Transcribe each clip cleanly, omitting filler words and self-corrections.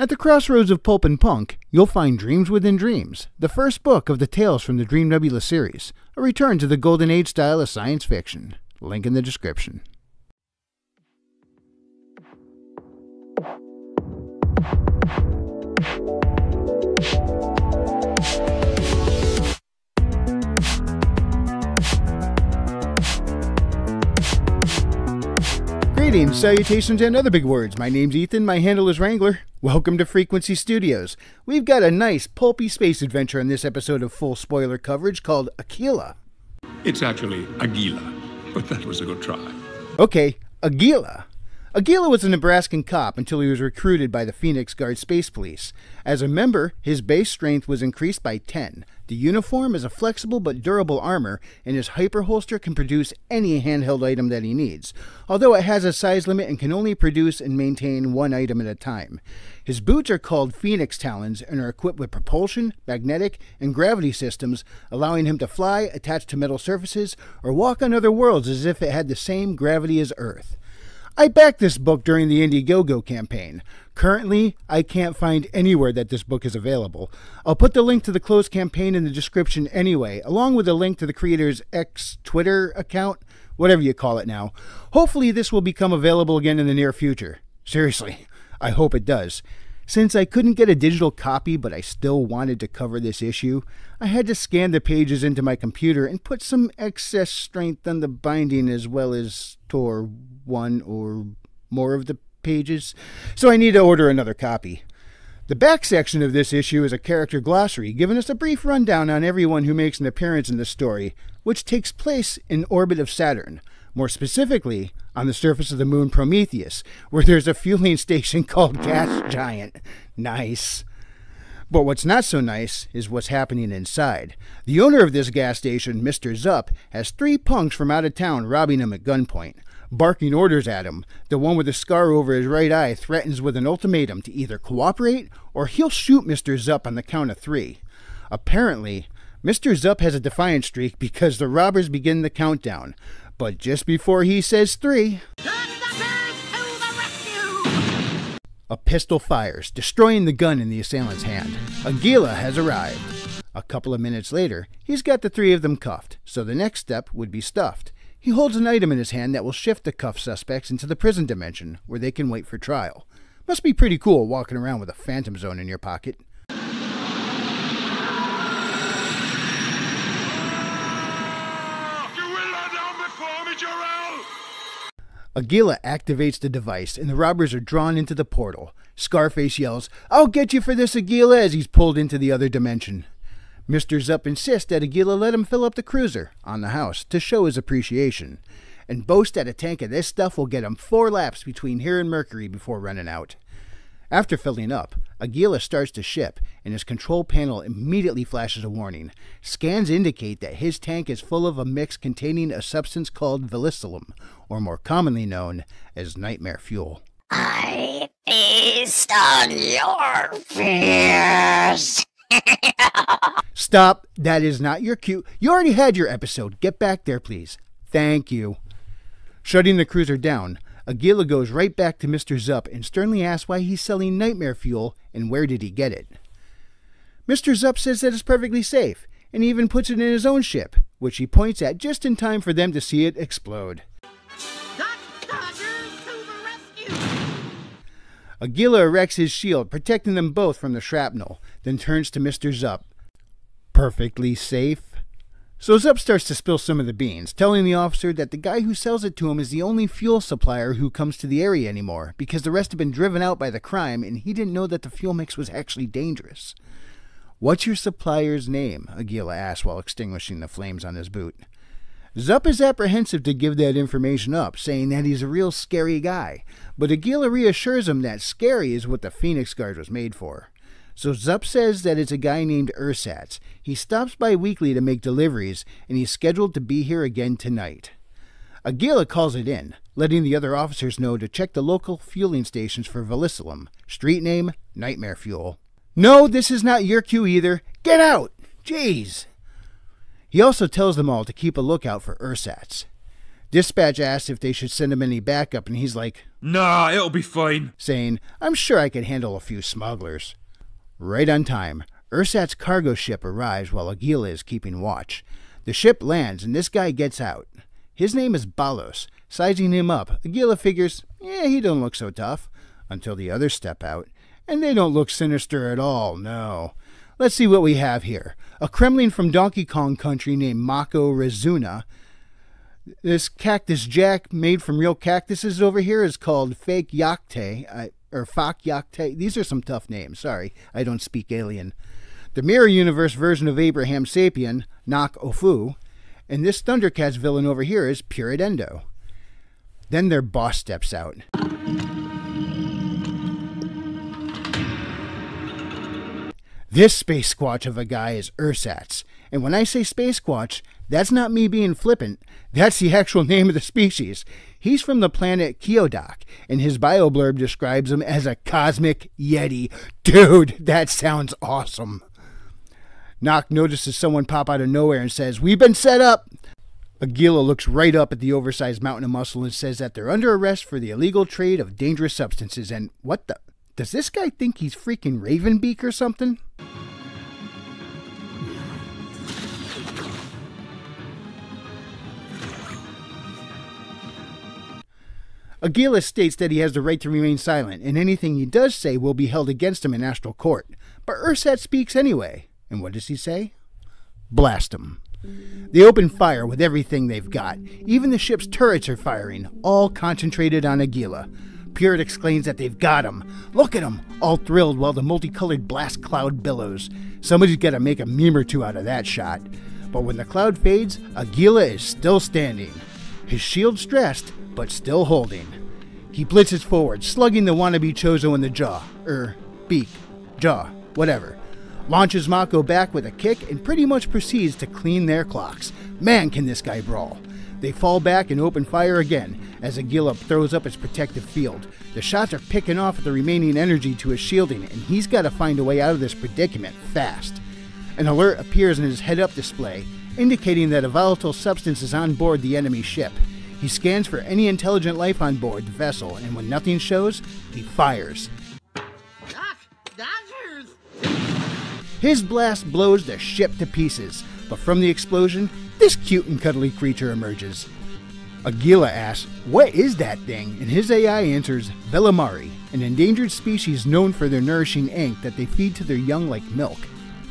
At the crossroads of pulp and punk, you'll find Dreams Within Dreams, the first book of the Tales from the Dream Nebula series, a return to the Golden Age style of science fiction. Link in the description. Greetings, salutations, and other big words. My name's Ethan, my handle is Wrangler. Welcome to Frequency Studios. We've got a nice, pulpy space adventure in this episode of full spoiler coverage called Aquila. It's actually Aquila, but that was a good try. Okay, Aquila. Aquila was a Nebraskan cop until he was recruited by the Phoenix Guard Space Police. As a member, his base strength was increased by 10. The uniform is a flexible but durable armor, and his hyper holster can produce any handheld item that he needs, although it has a size limit and can only produce and maintain one item at a time. His boots are called Phoenix Talons and are equipped with propulsion, magnetic, and gravity systems, allowing him to fly, attach to metal surfaces, or walk on other worlds as if it had the same gravity as Earth. I backed this book during the Indiegogo campaign. Currently, I can't find anywhere that this book is available. I'll put the link to the closed campaign in the description anyway, along with a link to the creator's Twitter account, whatever you call it now. Hopefully this will become available again in the near future. Seriously, I hope it does. Since I couldn't get a digital copy, but I still wanted to cover this issue, I had to scan the pages into my computer and put some excess strength on the binding as well as tore one or more of the pages, so I need to order another copy. The back section of this issue is a character glossary giving us a brief rundown on everyone who makes an appearance in the story, which takes place in orbit of Saturn. More specifically, on the surface of the moon Prometheus, where there's a fueling station called Gas Giant. Nice. But what's not so nice is what's happening inside. The owner of this gas station, Mr. Zupp, has 3 punks from out of town robbing him at gunpoint, barking orders at him. The one with a scar over his right eye threatens with an ultimatum to either cooperate or he'll shoot Mr. Zupp on the count of 3. Apparently, Mr. Zupp has a defiant streak because the robbers begin the countdown. But just before he says 3, a pistol fires, destroying the gun in the assailant's hand. Aquila has arrived. A couple of minutes later, he's got the 3 of them cuffed, so the next step would be stuffed. He holds an item in his hand that will shift the cuffed suspects into the prison dimension, where they can wait for trial. Must be pretty cool walking around with a phantom zone in your pocket. Aquila activates the device, and the robbers are drawn into the portal. Scarface yells, "I'll get you for this, Aquila," as he's pulled into the other dimension. Mr. Zupp insists that Aquila let him fill up the cruiser on the house to show his appreciation, and boasts that a tank of this stuff will get him 4 laps between here and Mercury before running out. After filling up, Aquila starts to ship, and his control panel immediately flashes a warning. Scans indicate that his tank is full of a mix containing a substance called valisilum, or more commonly known as nightmare fuel. I feast on your fears. Stop. That is not your cue. You already had your episode. Get back there, please. Thank you. Shutting the cruiser down, Aquila goes right back to Mr. Zupp and sternly asks why he's selling nightmare fuel and where did he get it. Mr. Zupp says that it's perfectly safe, and he even puts it in his own ship, which he points at just in time for them to see it explode. Aquila erects his shield, protecting them both from the shrapnel, then turns to Mr. Zupp. Perfectly safe? So Zupp starts to spill some of the beans, telling the officer that the guy who sells it to him is the only fuel supplier who comes to the area anymore, because the rest have been driven out by the crime and he didn't know that the fuel mix was actually dangerous. "What's your supplier's name?" Aquila asks while extinguishing the flames on his boot. Zupp is apprehensive to give that information up, saying that he's a real scary guy, but Aquila reassures him that scary is what the Phoenix Guard was made for. So Zupp says that it's a guy named Ersatz. He stops by weekly to make deliveries, and he's scheduled to be here again tonight. Aquila calls it in, letting the other officers know to check the local fueling stations for valisilum. Street name, Nightmare Fuel. "No, this is not your cue either. Get out! Jeez!" He also tells them all to keep a lookout for Ersatz. Dispatch asks if they should send him any backup, and he's like, "Nah, it'll be fine," saying, "I'm sure I could handle a few smugglers." Right on time, Ursat's cargo ship arrives while Aquila is keeping watch. The ship lands, and this guy gets out. His name is Balos. Sizing him up, Aquila figures, he don't look so tough, until the others step out. And they don't look sinister at all, no. Let's see what we have here. A Kremlin from Donkey Kong Country named Mako Rezuna. This cactus jack made from real cactuses over here is called Fake Yakte, or Fak Yakte. These are some tough names. Sorry, I don't speak alien. The Mirror Universe version of Abraham Sapien, Nak Ofu. And this Thundercats villain over here is Puridendo. Then their boss steps out. This space squatch of a guy is Ursats. And when I say space squatch, that's not me being flippant. That's the actual name of the species. He's from the planet Keodak, and his bio blurb describes him as a cosmic yeti. Dude, that sounds awesome. Nock notices someone pop out of nowhere and says, "We've been set up." Aquila looks right up at the oversized mountain of muscle and says that they're under arrest for the illegal trade of dangerous substances. And what the? Does this guy think he's freaking Ravenbeak or something? Aquila states that he has the right to remain silent, and anything he does say will be held against him in astral court. But Ursat speaks anyway. And what does he say? Blast him. They open fire with everything they've got. Even the ship's turrets are firing, all concentrated on Aquila. Purit exclaims that they've got him. Look at him, all thrilled while the multicolored blast cloud billows. Somebody's got to make a meme or two out of that shot. But when the cloud fades, Aquila is still standing. His shield stressed, but still holding. He blitzes forward, slugging the wannabe Chozo in the jaw. Beak. Jaw. Whatever. Launches Mako back with a kick and pretty much proceeds to clean their clocks. Man, can this guy brawl. They fall back and open fire again as Aquila throws up his protective field. The shots are picking off the remaining energy to his shielding, and he's got to find a way out of this predicament fast. An alert appears in his head-up display, indicating that a volatile substance is on board the enemy ship. He scans for any intelligent life on board the vessel, and when nothing shows, he fires. His blast blows the ship to pieces, but from the explosion, this cute and cuddly creature emerges. Aquila asks, "What is that thing?" And his AI answers, Velamari, an endangered species known for their nourishing ink that they feed to their young like milk.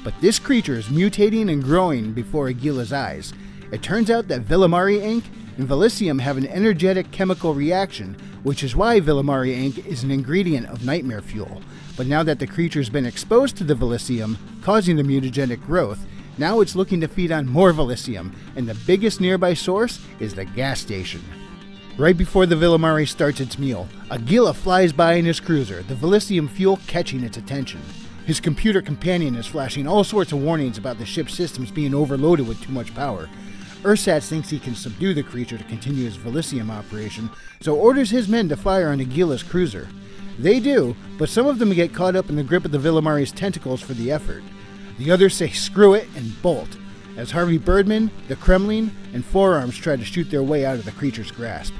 But this creature is mutating and growing before Aguila's eyes. It turns out that Velamari ink and Velicium have an energetic chemical reaction, which is why Velamari ink is an ingredient of nightmare fuel. But now that the creature's been exposed to the Velicium, causing the mutagenic growth, now it's looking to feed on more Velicium, and the biggest nearby source is the gas station. Right before the Velamari starts its meal, Aquila flies by in his cruiser, the Velicium fuel catching its attention. His computer companion is flashing all sorts of warnings about the ship's systems being overloaded with too much power. Ursat thinks he can subdue the creature to continue his Velicium operation, so orders his men to fire on Aguila's cruiser. They do, but some of them get caught up in the grip of the Velamari's tentacles for the effort. The others say screw it and bolt, as Harvey Birdman, the Kremlin, and Forearms try to shoot their way out of the creature's grasp.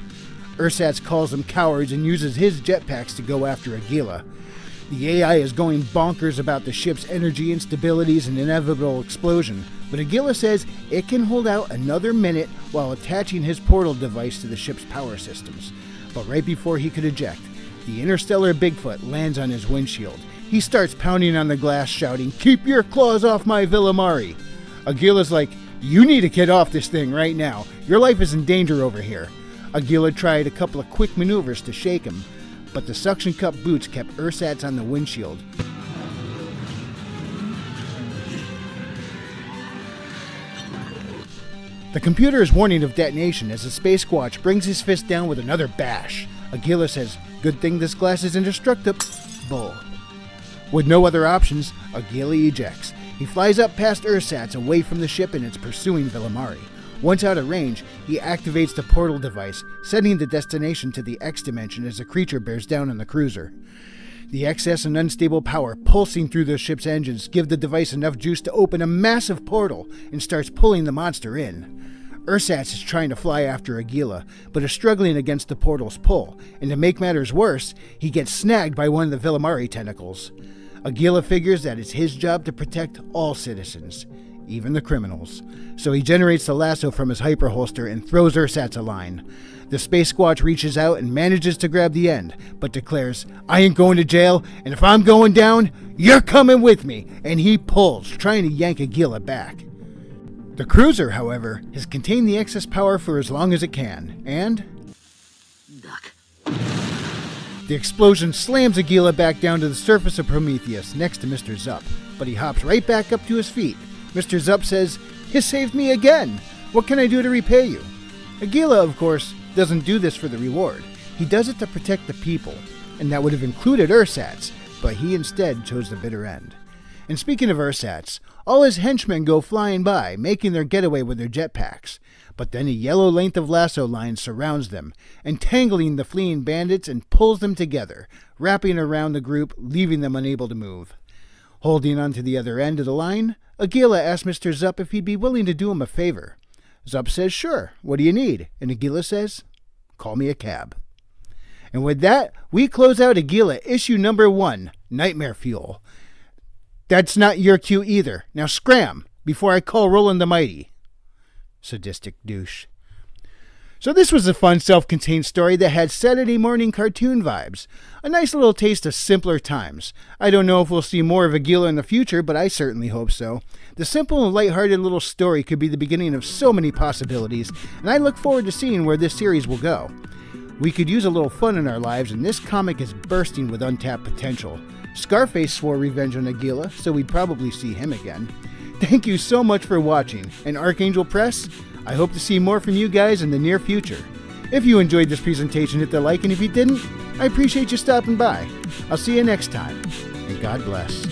Ursat calls them cowards and uses his jetpacks to go after Aquila. The AI is going bonkers about the ship's energy instabilities and inevitable explosion, but Aquila says it can hold out another minute while attaching his portal device to the ship's power systems. But right before he could eject, the interstellar Bigfoot lands on his windshield. He starts pounding on the glass, shouting, "Keep your claws off my Velamari!" Aguila's like, "You need to get off this thing right now. Your life is in danger over here." Aquila tried a couple of quick maneuvers to shake him, but the suction cup boots kept Ursats on the windshield. The computer is warning of detonation as the Space Squatch brings his fist down with another bash. Aquila says, "Good thing this glass is indestructible." With no other options, Aquila ejects. He flies up past Ursats away from the ship and its pursuing Velamari. Once out of range, he activates the portal device, setting the destination to the X dimension as the creature bears down on the cruiser. The excess and unstable power pulsing through the ship's engines give the device enough juice to open a massive portal and starts pulling the monster in. Ursats is trying to fly after Aquila, but is struggling against the portal's pull, and to make matters worse, he gets snagged by one of the Villamari tentacles. Aquila figures that it's his job to protect all citizens, even the criminals. So he generates the lasso from his hyper holster and throws Ursats a line. The Space Squatch reaches out and manages to grab the end, but declares, "I ain't going to jail, and if I'm going down, you're coming with me," and he pulls, trying to yank Aquila back. The cruiser, however, has contained the excess power for as long as it can, and Duck. the explosion slams Aquila back down to the surface of Prometheus next to Mr. Zup, but he hops right back up to his feet. Mr. Zup says, "You saved me again! What can I do to repay you?" Aquila, of course, doesn't do this for the reward. He does it to protect the people, and that would have included Ursats, but he instead chose the bitter end. And speaking of Ursats, all his henchmen go flying by, making their getaway with their jetpacks. But then a yellow length of lasso line surrounds them, entangling the fleeing bandits and pulls them together, wrapping around the group, leaving them unable to move. Holding on to the other end of the line, Aquila asks Mr. Zup if he'd be willing to do him a favor. Zup says, "Sure, what do you need?" And Aquila says, "Call me a cab." And with that, we close out Aquila issue number 1, Nightmare Fuel. That's not your cue either. Now scram, before I call Roland the Mighty. Sadistic douche. So this was a fun self-contained story that had Saturday morning cartoon vibes. A nice little taste of simpler times. I don't know if we'll see more of Aquila in the future, but I certainly hope so. The simple and lighthearted little story could be the beginning of so many possibilities, and I look forward to seeing where this series will go. We could use a little fun in our lives, and this comic is bursting with untapped potential. Scarface swore revenge on Aquila, so we'd probably see him again. Thank you so much for watching, and Archangel Press, I hope to see more from you guys in the near future. If you enjoyed this presentation, hit the like, and if you didn't, I appreciate you stopping by. I'll see you next time, and God bless.